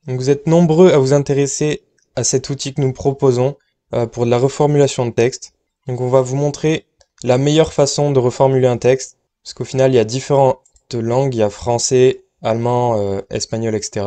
Donc vous êtes nombreux à vous intéresser à cet outil que nous proposons pour de la reformulation de texte. Donc on va vous montrer la meilleure façon de reformuler un texte, parce qu'au final il y a différentes langues, il y a français, allemand, espagnol, etc.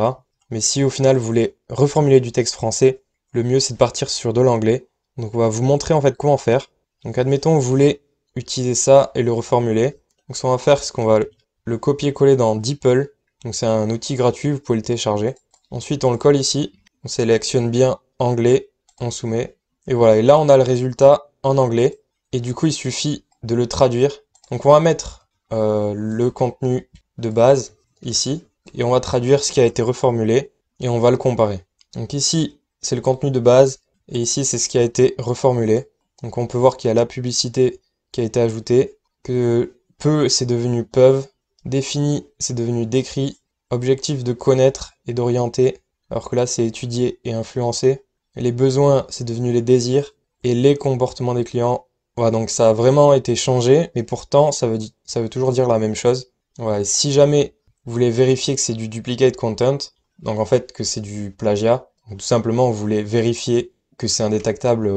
Mais si au final vous voulez reformuler du texte français, le mieux c'est de partir sur de l'anglais. Donc on va vous montrer en fait comment faire. Donc admettons que vous voulez utiliser ça et le reformuler. Donc ce qu'on va faire, c'est qu'on va le copier-coller dans DeepL. Donc c'est un outil gratuit, vous pouvez le télécharger. Ensuite on le colle ici, on sélectionne bien anglais, on soumet. Et voilà, et là on a le résultat en anglais. Et du coup il suffit de le traduire. Donc on va mettre le contenu de base ici. Et on va traduire ce qui a été reformulé. Et on va le comparer. Donc ici c'est le contenu de base. Et ici c'est ce qui a été reformulé. Donc on peut voir qu'il y a la publicité qui a été ajoutée. Que peut c'est devenu peuvent. Défini c'est devenu décrit. Objectif de connaître et d'orienter. Alors que là c'est étudier et influencer. Les besoins, c'est devenu les désirs et les comportements des clients. Voilà, donc ça a vraiment été changé, mais pourtant ça veut toujours dire la même chose. Voilà, et si jamais vous voulez vérifier que c'est du duplicate content, donc en fait que c'est du plagiat, donc tout simplement vous voulez vérifier que c'est indétectable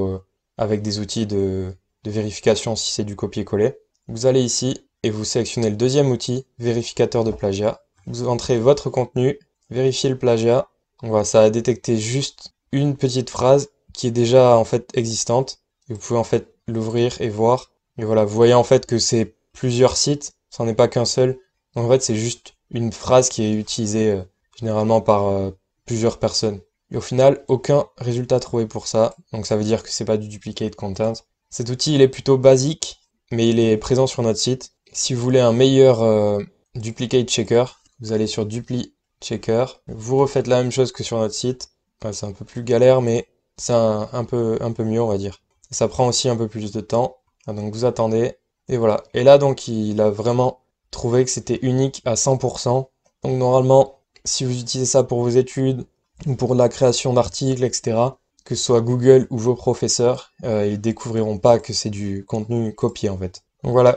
avec des outils de vérification si c'est du copier-coller. Vous allez ici et vous sélectionnez le deuxième outil, vérificateur de plagiat. Vous entrez votre contenu, vérifiez le plagiat. Voilà, ça a détecté juste une petite phrase qui est déjà en fait existante. Et vous pouvez en fait l'ouvrir et voir. Et voilà, vous voyez en fait que c'est plusieurs sites, ça n'est pas qu'un seul. Donc en fait, c'est juste une phrase qui est utilisée généralement par plusieurs personnes. Et au final, aucun résultat trouvé pour ça. Donc ça veut dire que c'est pas du duplicate content. Cet outil, il est plutôt basique, mais il est présent sur notre site. Si vous voulez un meilleur duplicate checker, vous allez sur Dupli Checker. Vous refaites la même chose que sur notre site. Enfin, c'est un peu plus galère, mais c'est un peu mieux, on va dire. Ça prend aussi un peu plus de temps. Ah, donc vous attendez. Et voilà. Et là, donc, il a vraiment trouvé que c'était unique à 100%. Donc normalement, si vous utilisez ça pour vos études, ou pour la création d'articles, etc., que ce soit Google ou vos professeurs, ils découvriront pas que c'est du contenu copié, en fait. Donc voilà,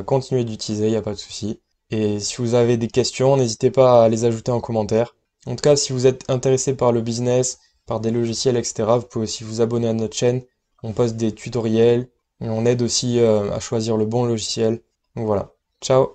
continuez d'utiliser, il n'y a pas de souci. Et si vous avez des questions, n'hésitez pas à les ajouter en commentaire. En tout cas, si vous êtes intéressé par le business, par des logiciels, etc., vous pouvez aussi vous abonner à notre chaîne. On poste des tutoriels et on aide aussi à choisir le bon logiciel. Donc voilà. Ciao!